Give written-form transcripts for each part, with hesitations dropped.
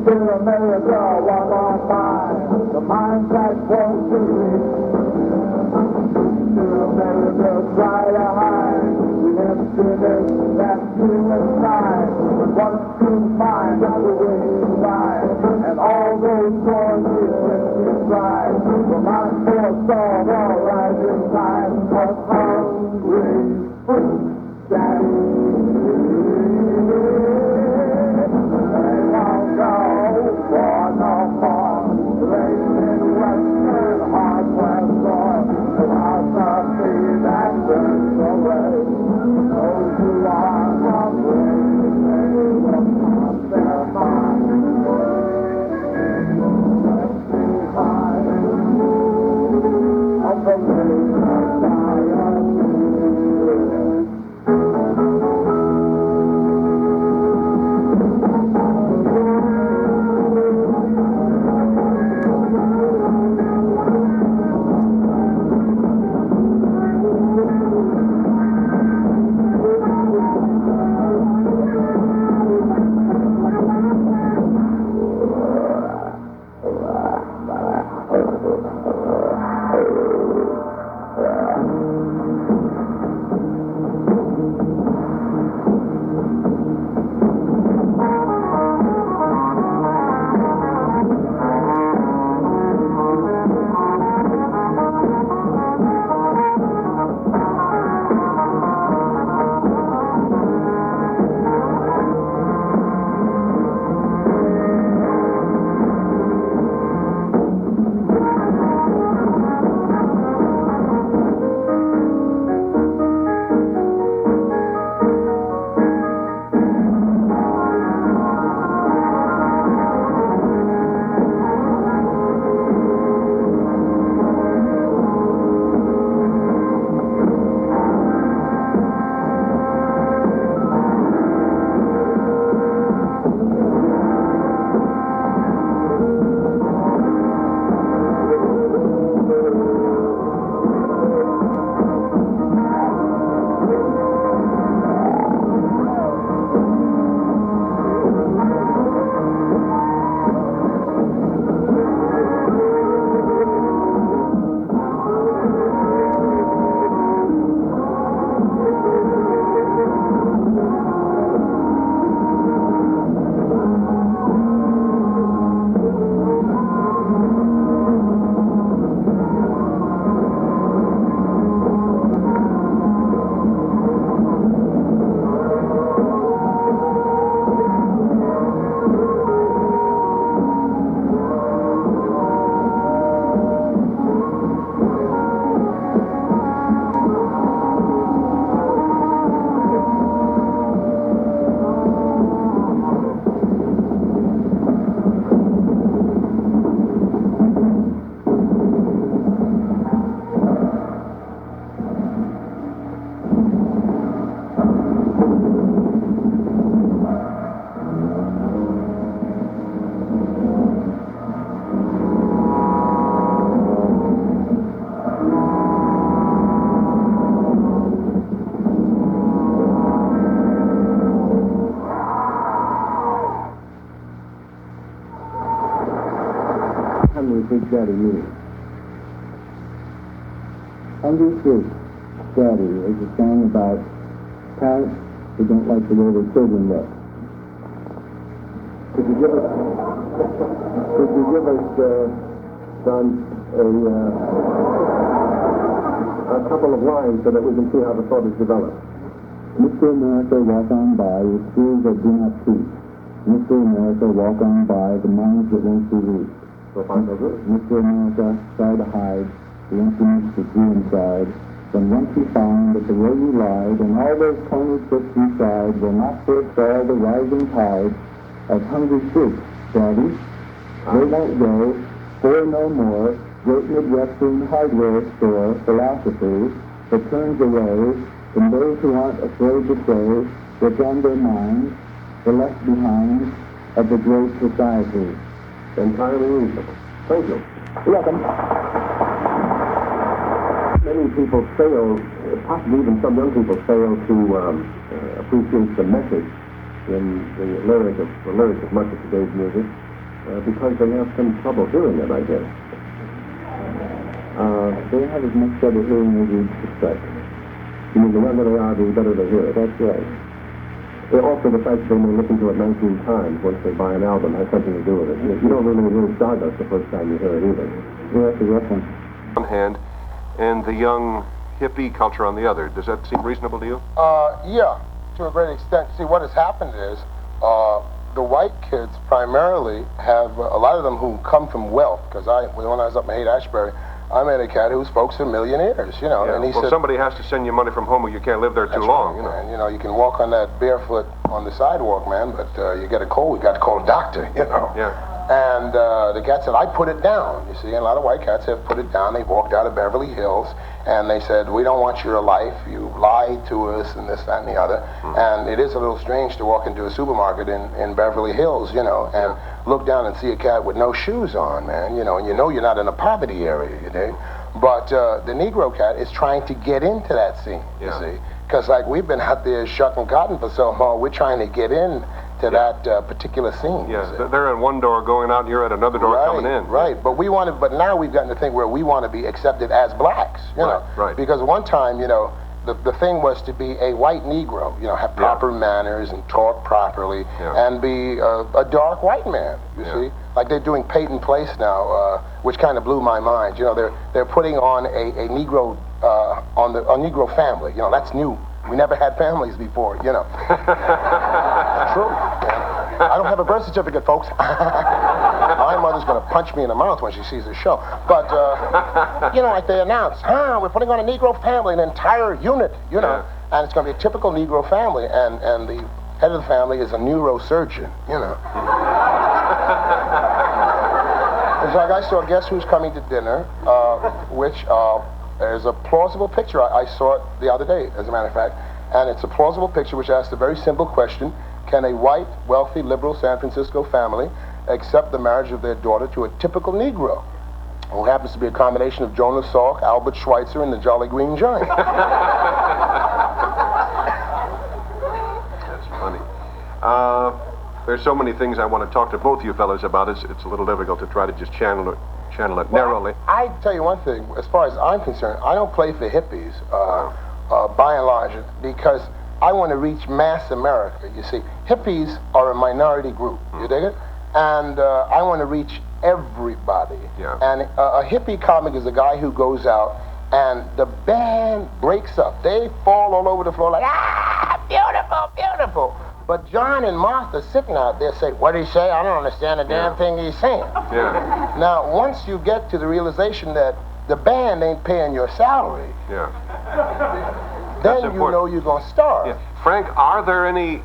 Still America was our mind, the mind that won't be reached. Still America try to hide the emptiness that's in inside. But once you find out the way to die, and all those stories inside, well, my foresaw the rising time was hungry, daddy. Big Daddy is. Underwood, Daddy is a song about parents who don't like the way their children look. Could you give us, Don, a couple of lines so that we can see how the thought is developed? Mr. America, walk on by with schools that do not teach. Mr. America, walk on by the minds that won't be reached. Mr. America, try to hide the emptiness that you inside. Then once you find that the way you lied and all those corner tricks you tried will not forestall the rising tide of hungry troops, Daddy, they won't go for no more great Midwestern hardware store philosophy that turns away from those who aren't afraid to say what's on their minds, the left behind of the great society. Entirely reasonable. Thank you. You're welcome. Many people fail, possibly even some young people fail to appreciate the message in the lyrics of much of today's music. because they have some trouble hearing it, I guess. They have as much trouble hearing as you'd suspect. You mean the younger they are, the better they hear it? That's right. Also, the fact that they may listen to it 19 times once they buy an album has something to do with it. You don't really hear Stardust the first time you hear it either. Yeah, that's a rough one. On one hand, and the young hippie culture on the other. Does that seem reasonable to you? Yeah, to a great extent. See, what has happened is the white kids primarily have a lot of them who come from wealth. Because when I was up in Haight-Ashbury, I met a cat whose folks are millionaires, you know. Yeah. And he well, said, somebody has to send you money from home or you can't live there too long, you know. And, you know, you can walk on that barefoot on the sidewalk, man, but you get a cold, you got to call a doctor, you know. Yeah. And the cat said, I put it down. You see, and a lot of white cats have put it down. They walked out of Beverly Hills, and they said, we don't want your life. You lied to us, and this, that, and the other. And it is a little strange to walk into a supermarket in Beverly Hills, you know, and look down and see a cat with no shoes on, man, you know, and you know you're not in a poverty area, you know. But the Negro cat is trying to get into that scene, you see. Because, like, we've been out there shucking cotton for so long, we're trying to get in to that particular scene. Yeah, they're at one door going out, and you're at another door coming in. Right, but we want to. But now we've gotten to the thing where we want to be accepted as blacks, you know. Right. Because one time, you know, the thing was to be a white Negro, you know, have proper manners and talk properly, and be a dark white man. You see, like they're doing Peyton Place now, which kind of blew my mind. You know, they're putting on a Negro on a Negro family. You know, that's new. We never had families before, you know. True. I don't have a birth certificate, folks. My mother's going to punch me in the mouth when she sees the show. But, you know, like they announced, we're putting on a Negro family, an entire unit, you know. And it's going to be a typical Negro family. And the head of the family is a neurosurgeon, you know. It's like I saw Guess Who's Coming to Dinner, which... there's a plausible picture. I saw it the other day, as a matter of fact, and it's a plausible picture which asks a very simple question: can a white, wealthy, liberal San Francisco family accept the marriage of their daughter to a typical Negro, who happens to be a combination of Jonas Salk, Albert Schweitzer, and the Jolly Green Giant? That's funny. There's so many things I want to talk to both you fellas about. It's a little difficult to try to just channel it narrowly. I tell you one thing, as far as I'm concerned, I don't play for hippies, by and large, because I want to reach mass America. You see, hippies are a minority group, you dig it? And I want to reach everybody. Yeah. And a hippie comic is a guy who goes out and the band breaks up. They fall all over the floor like, beautiful, beautiful. But John and Martha sitting out there say, what did he say? I don't understand a damn thing he's saying. Yeah. Now, once you get to the realization that the band ain't paying your salary, then you know you're going to starve. Yeah. Frank, are there any,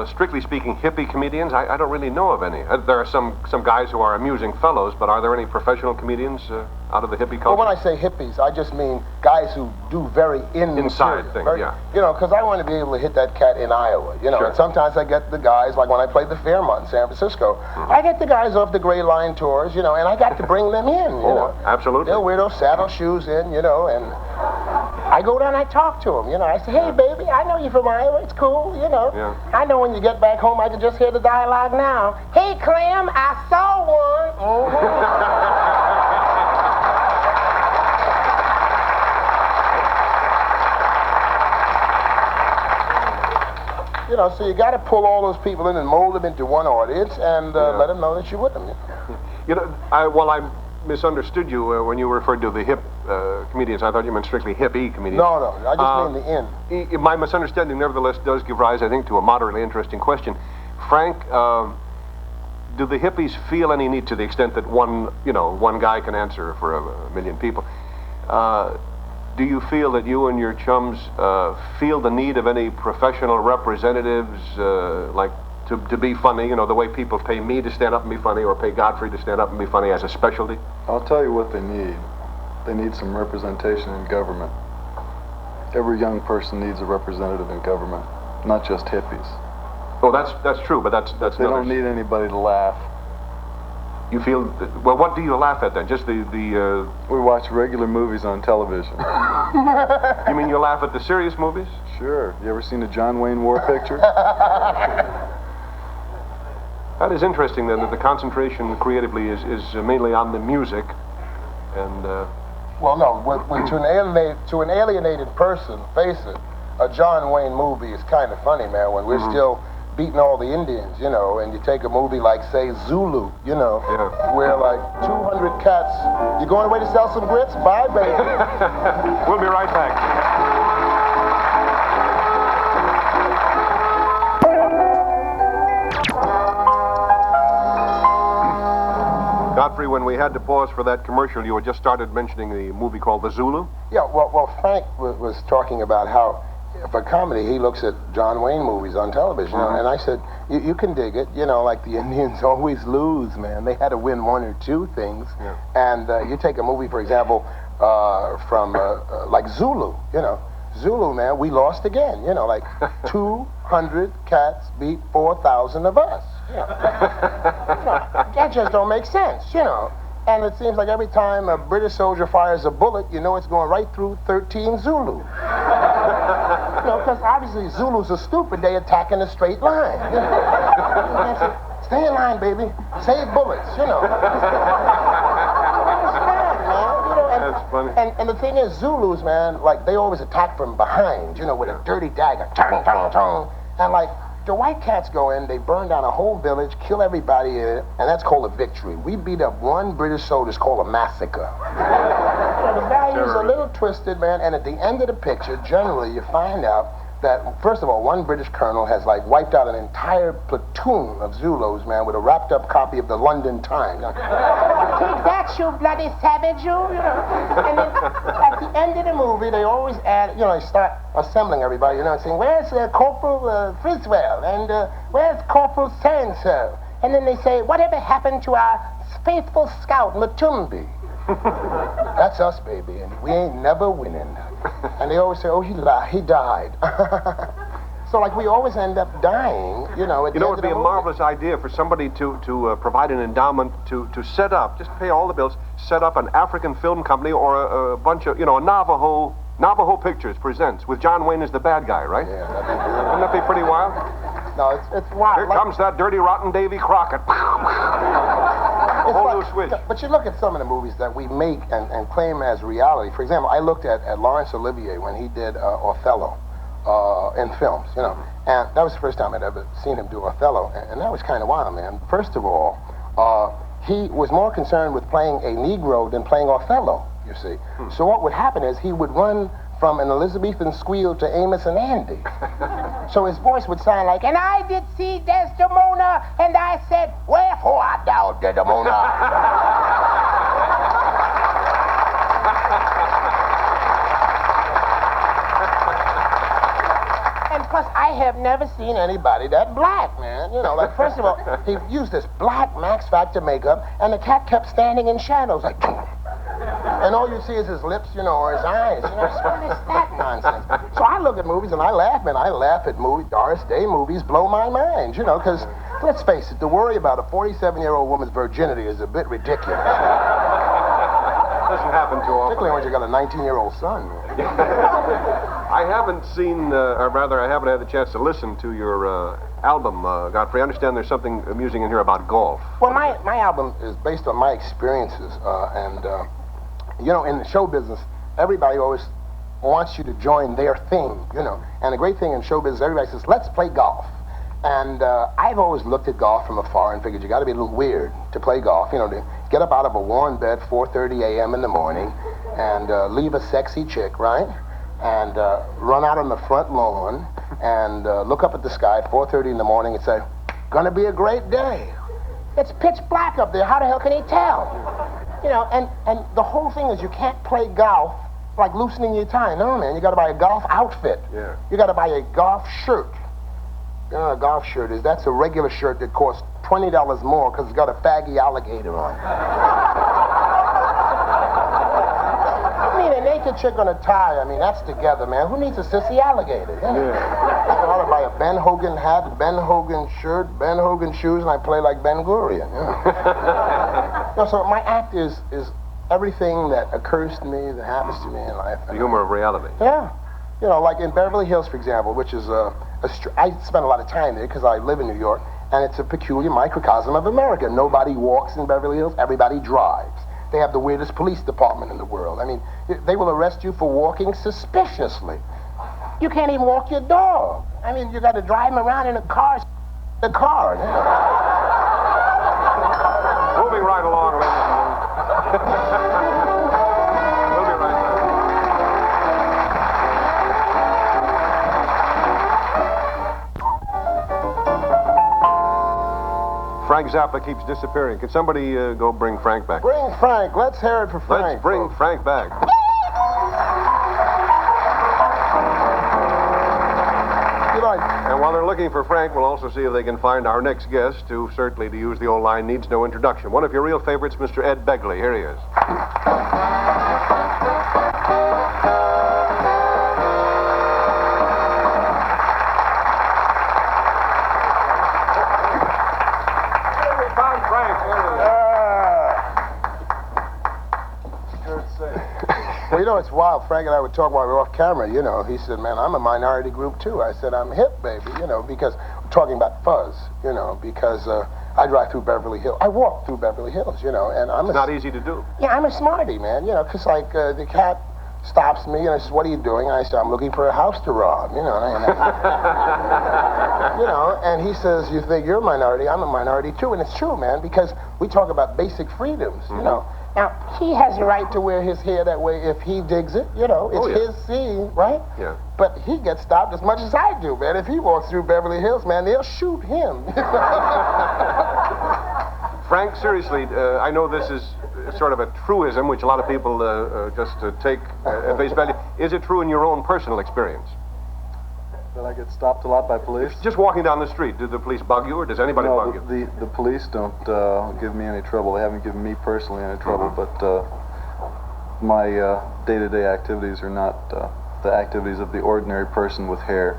strictly speaking, hippie comedians? I don't really know of any. There are some guys who are amusing fellows, but are there any professional comedians out of the hippie culture? Well, when I say hippies, I just mean guys who do very inside things, You know, because I want to be able to hit that cat in Iowa, you know. Sure. And sometimes I get the guys, like when I played the Fairmont in San Francisco, I get the guys off the Gray Line tours, you know, and I got to bring them in, you know. Absolutely. They'll wear those saddle shoes in, you know, and I go down and I talk to them, you know. I say, hey, baby, I know you're from Iowa. It's cool, you know. Yeah. I know when you get back home, I can just hear the dialogue now. Hey, Clem, I saw one. You know, so you got to pull all those people in and mold them into one audience and let them know that you're with them. You know, I misunderstood you when you referred to the hip comedians. I thought you meant strictly hippie comedians. No, I just mean the in. My misunderstanding, nevertheless, does give rise, I think, to a moderately interesting question. Frank, do the hippies feel any need, to the extent that one guy can answer for a million people? Do you feel that you and your chums feel the need of any professional representatives, like to be funny, you know, the way people pay me to stand up and be funny, or pay Godfrey to stand up and be funny as a specialty? I'll tell you what they need. They need some representation in government. Every young person needs a representative in government, not just hippies. Oh, that's true, but that's They don't need anybody to laugh. You feel, well, what do you laugh at then? Just the We watch regular movies on television. You mean you laugh at the serious movies? Sure. You ever seen a John Wayne war picture? That is interesting then, that the concentration creatively is mainly on the music, and... Well, no, when to an alienated person, face it, a John Wayne movie is kind of funny, man, when we're still beating all the Indians, you know, and you take a movie like, say, Zulu, you know, where like 200 cats, you going away to sell some grits? Bye, baby. We'll be right back. Godfrey, when we had to pause for that commercial, you had just started mentioning the movie called The Zulu? Yeah, well Frank was talking about how, for comedy, he looks at John Wayne movies on television, and I said, you can dig it, you know, like the Indians always lose, man. They had to win one or two things, and you take a movie, for example, from, like Zulu, you know. Zulu, man, we lost again, you know, like 200 cats beat 4,000 of us. You know, that just don't make sense, you know. And it seems like every time a British soldier fires a bullet, you know it's going right through 13 Zulu. You know, because obviously Zulus are stupid. They attack in a straight line. You know? Stay in line, baby. Save bullets, you know. That's funny. And the thing is, Zulus, man, like, they always attack from behind, you know, with a dirty dagger. Tong, tong, tong. And, like, the white cats go in, they burn down a whole village, kill everybody in it, and that's called a victory. We beat up one British soldier, it's called a massacre. The value's a little twisted, man, and at the end of the picture, generally, you find out that, first of all, one British colonel has, like, wiped out an entire platoon of Zulus, man, with a wrapped-up copy of the London Times. Take that, you bloody savage, you know. And then, at the end of the movie, they always add, you know, they start assembling everybody, you know, saying, where's Corporal Friswell, and where's Corporal so-and-so? And then they say, whatever happened to our faithful scout, Matumbi? That's us, baby, and we ain't never winning. And they always say, oh, he died. So, like, we always end up dying, you know, at the end of the movie. You know, it would be a marvelous idea for somebody to provide an endowment to set up, just pay all the bills, set up an African film company or a bunch of, you know, Navajo Pictures presents, with John Wayne as the bad guy, right? Yeah, that'd be good. Wouldn't that be pretty wild? No, it's wild. Here comes that dirty, rotten Davy Crockett. A whole new switch. But you look at some of the movies that we make and claim as reality. For example, I looked at Laurence Olivier when he did Othello in films, you know. And that was the first time I'd ever seen him do Othello. And that was kind of wild, man. First of all, he was more concerned with playing a Negro than playing Othello, you see. So what would happen is he would run from an Elizabethan squeal to Amos and Andy. So his voice would sound like, and I did see Desdemona, and I said, wherefore art thou, Desdemona? And plus, I have never seen anybody that black, man. You know, like, first of all, he used this black Max Factor makeup, and the cat kept standing in shadows, like, and all you see is his lips, you know, or his eyes. You know, what is that nonsense? So I look at movies and I laugh, man. I laugh at Doris Day movies blow my mind, you know, because, let's face it, to worry about a 47-year-old woman's virginity is a bit ridiculous. Doesn't happen too often. Particularly when you got a 19-year-old son. I haven't seen, or rather, I haven't had the chance to listen to your album, Godfrey. I understand there's something amusing in here about golf. Well, my album is based on my experiences, and you know, in the show business, everybody always wants you to join their thing, you know. And the great thing in show business, everybody says, let's play golf. And I've always looked at golf from afar and figured you got to be a little weird to play golf, you know, to get up out of a warm bed 4:30 a.m. in the morning and leave a sexy chick, right? And run out on the front lawn and look up at the sky at 4:30 in the morning and say, gonna be a great day. It's pitch black up there. How the hell can he tell? You know, and the whole thing is you can't play golf like loosening your tie. No, man, you got to buy a golf outfit. Yeah. You got to buy a golf shirt. You know what a golf shirt is? That's a regular shirt that costs $20 more because it's got a faggy alligator on it. I mean, a naked chick on a tie, I mean, that's together, man. Who needs a sissy alligator? Yeah. I ought to buy a Ben Hogan hat, Ben Hogan shirt, Ben Hogan shoes, and I play like Ben Gurion. Yeah. No, so my act is everything that occurs to me, that happens to me in life. The humor of reality. Yeah. You know, like in Beverly Hills, for example, which is I spend a lot of time there because I live in New York, And it's a peculiar microcosm of America. Nobody walks in Beverly Hills, everybody drives. They have the weirdest police department in the world. I mean, they will arrest you for walking suspiciously. You can't even walk your dog. I mean, you got to drive him around in a car. The car. You know. Moving right along, ladies and gentlemen. We'll be right back. Frank Zappa keeps disappearing. Can somebody go bring Frank back? Bring Frank. Let's hear it for Frank. Let's bring Frank back. And while they're looking for Frank, we'll also see if they can find our next guest, who certainly, to use the old line, needs no introduction. One of your real favorites, Mr. Ed Begley. Here he is. We found Frank. Well, you know, it's wild. Frank and I were talking while we were off camera, you know. He said, man, I'm a minority group, too. I said, I'm hip, baby, you know, because we're talking about fuzz, you know, because I drive through Beverly Hills. I walk through Beverly Hills, you know, and It's not easy to do. Yeah, I'm a smarty, man, you know, because, like, the cat stops me and I says, what are you doing? And I said, I'm looking for a house to rob, you know. You know, and he says, you think you're a minority? I'm a minority, too. And it's true, man, because we talk about basic freedoms, you know. Now, he has a right to wear his hair that way if he digs it, you know. It's his scene, right? Yeah. But he gets stopped as much as I do, man. If he walks through Beverly Hills, man, they'll shoot him. Frank, seriously, I know this is sort of a truism, which a lot of people just take at face value. Is it true in your own personal experience? That I get stopped a lot by police? Just walking down the street, do the police bug you, or does anybody bug you? The police don't give me any trouble. They haven't given me personally any trouble, but my day-to-day activities are not the activities of the ordinary person with hair.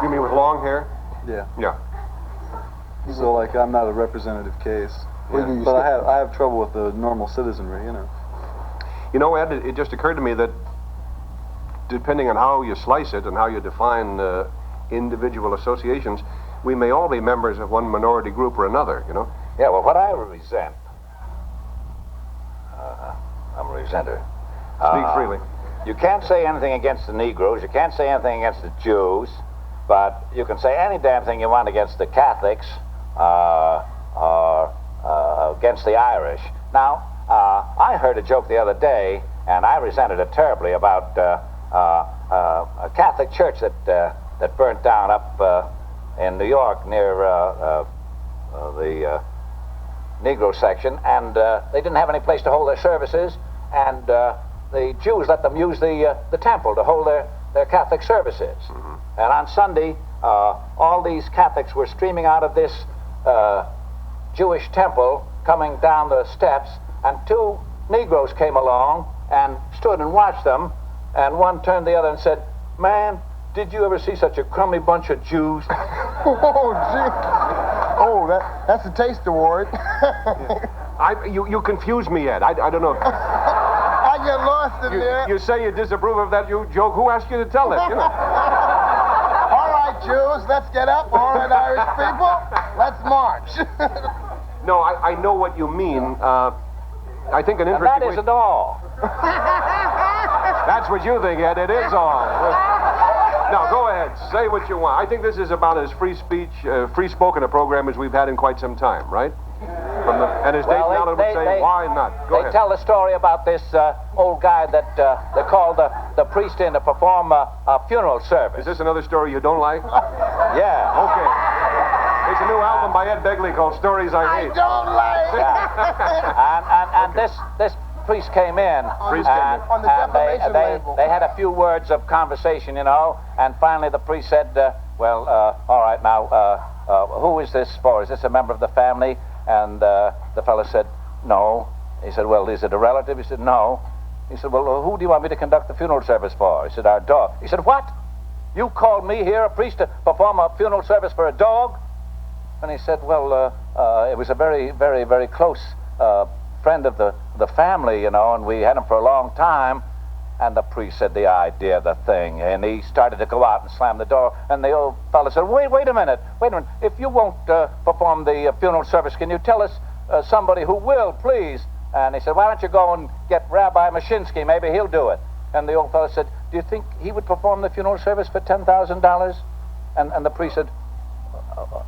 You mean with long hair? Yeah. Yeah. So, like, I'm not a representative case. Yeah. But I have trouble with the normal citizenry, you know. You know, Ed, it just occurred to me that depending on how you slice it and how you define individual associations, we may all be members of one minority group or another, you know? Yeah, well, what I resent, I'm a resenter. Speak freely. You can't say anything against the Negroes, you can't say anything against the Jews, but you can say any damn thing you want against the Catholics or against the Irish. Now, I heard a joke the other day, and I resented it terribly, about a Catholic church that burnt down up in New York near the Negro section, and they didn't have any place to hold their services, and the Jews let them use the temple to hold their Catholic services. Mm-hmm. And on Sunday, all these Catholics were streaming out of this Jewish temple, coming down the steps, and two Negroes came along and stood and watched them, and one turned to the other and said, "Man, did you ever see such a crummy bunch of Jews?" Oh, gee. Oh, that's a taste award. You confuse me, Ed. I don't know. I get lost in there. You say you disapprove of that joke. Who asked you to tell it? You know? All right, Jews, let's get up. All right, Irish people, let's march. No, I know what you mean. I think an interesting And that isn't all. That's what you think, Ed. It is all. Now, go ahead. Say what you want. I think this is about as free speech, free-spoken a program as we've had in quite some time, right? And as Dave Allen would say, why not? Go ahead. They tell the story about this old guy that they called the priest in to perform a funeral service. Is this another story you don't like? Yeah. Okay. It's a new album by Ed Begley called Stories I Hate. I don't like. Yeah. And this priest came in. On the defamation label. They had a few words of conversation, you know, and finally the priest said, well, all right, now, who is this for? Is this a member of the family? And the fellow said, no. He said, well, is it a relative? He said, no. He said, well, who do you want me to conduct the funeral service for? He said, our dog. He said, what? You called me here, a priest, to perform a funeral service for a dog? And he said, well, it was a very, very, very close friend of the family, you know, and we had him for a long time. And the priest said, the idea of the thing. And he started to go out and slam the door. And the old fellow said, wait a minute. If you won't perform the funeral service, can you tell us somebody who will, please? And he said, why don't you go and get Rabbi Mashinsky? Maybe he'll do it. And the old fellow said, do you think he would perform the funeral service for $10,000? And the priest said,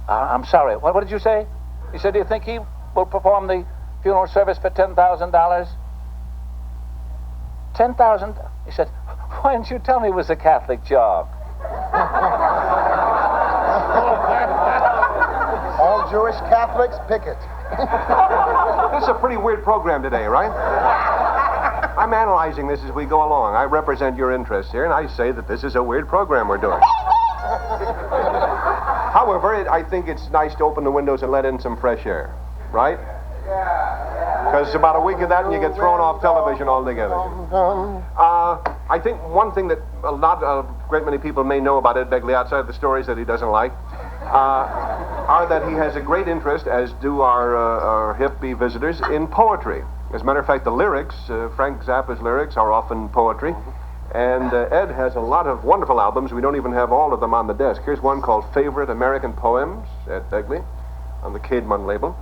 I'm sorry, what did you say? He said, do you think he will perform the funeral service for $10,000? $10,000? He said, why didn't you tell me it was a Catholic job? All Jewish Catholics, pick it. This is a pretty weird program today, right? I'm analyzing this as we go along. I represent your interests here, and I say that this is a weird program we're doing. However, I think it's nice to open the windows and let in some fresh air, right? Because about a week of that and you get thrown off television altogether. I think one thing that a great many people may know about Ed Begley outside of the stories that he doesn't like are that he has a great interest, as do our hippie visitors, in poetry. As a matter of fact, the lyrics, Frank Zappa's lyrics, are often poetry. And Ed has a lot of wonderful albums. We don't even have all of them on the desk. Here's one called Favorite American Poems, Ed Begley, on the Caedmon label.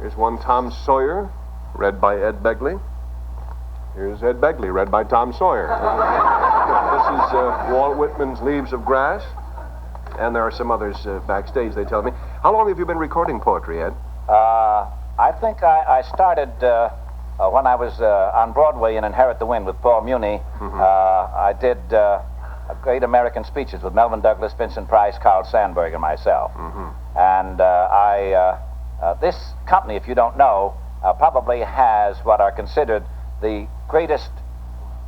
Here's one, Tom Sawyer, read by Ed Begley. Here's Ed Begley, read by Tom Sawyer. This is Walt Whitman's Leaves of Grass. And there are some others backstage, they tell me. How long have you been recording poetry, Ed? I think I started when I was on Broadway in Inherit the Wind with Paul Muni. I did great American speeches with Melvin Douglas, Vincent Price, Carl Sandburg, and myself. And this company, if you don't know, probably has what are considered the greatest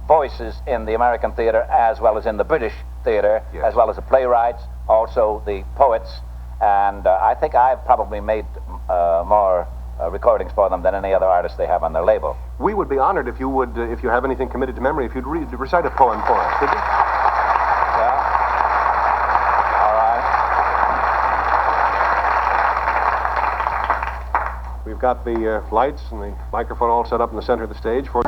voices in the American theater, as well as in the British theater, as well as the playwrights, also the poets. And I think I've probably made more recordings for them than any other artist they have on their label. We would be honored if you would, if you have anything committed to memory, if you'd recite a poem for us, could you? Yeah. All right. We've got the lights and the microphone all set up in the center of the stage for...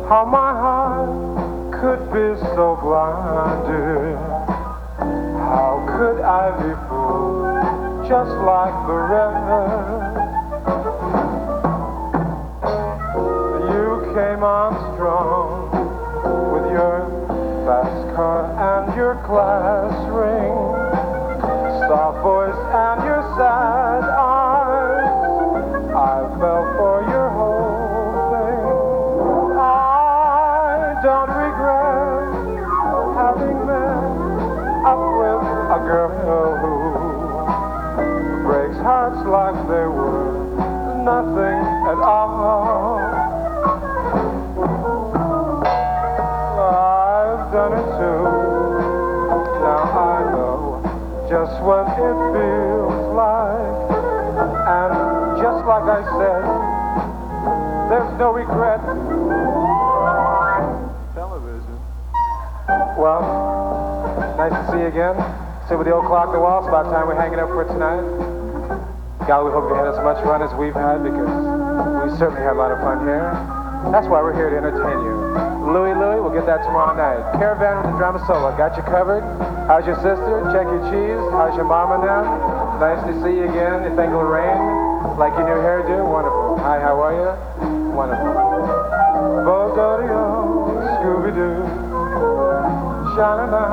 How my heart could be so blinded. How could I be fooled just like the rest? You came on strong with your fast car and your class ring, soft voice and your sad eyes. I fell for your whole don't regret having met up with a girl who breaks hearts like they were nothing at all. I've done it too. Now I know just what it feels like. And just like I said, there's no regret. Well, nice to see you again. Sit with the old clock on the wall. It's about time we're hanging up for tonight. Golly, we hope you had as much fun as we've had, because we certainly had a lot of fun here. That's why we're here to entertain you. Louie, we'll get that tomorrow night. Caravan with the drama solo, got you covered. How's your sister? Check your cheese. How's your mama now? Nice to see you again. You think it'll rain? Like your new hairdo? Wonderful. Hi, how are you? Wonderful. Bododio, Scooby-Doo. Sha-la-la.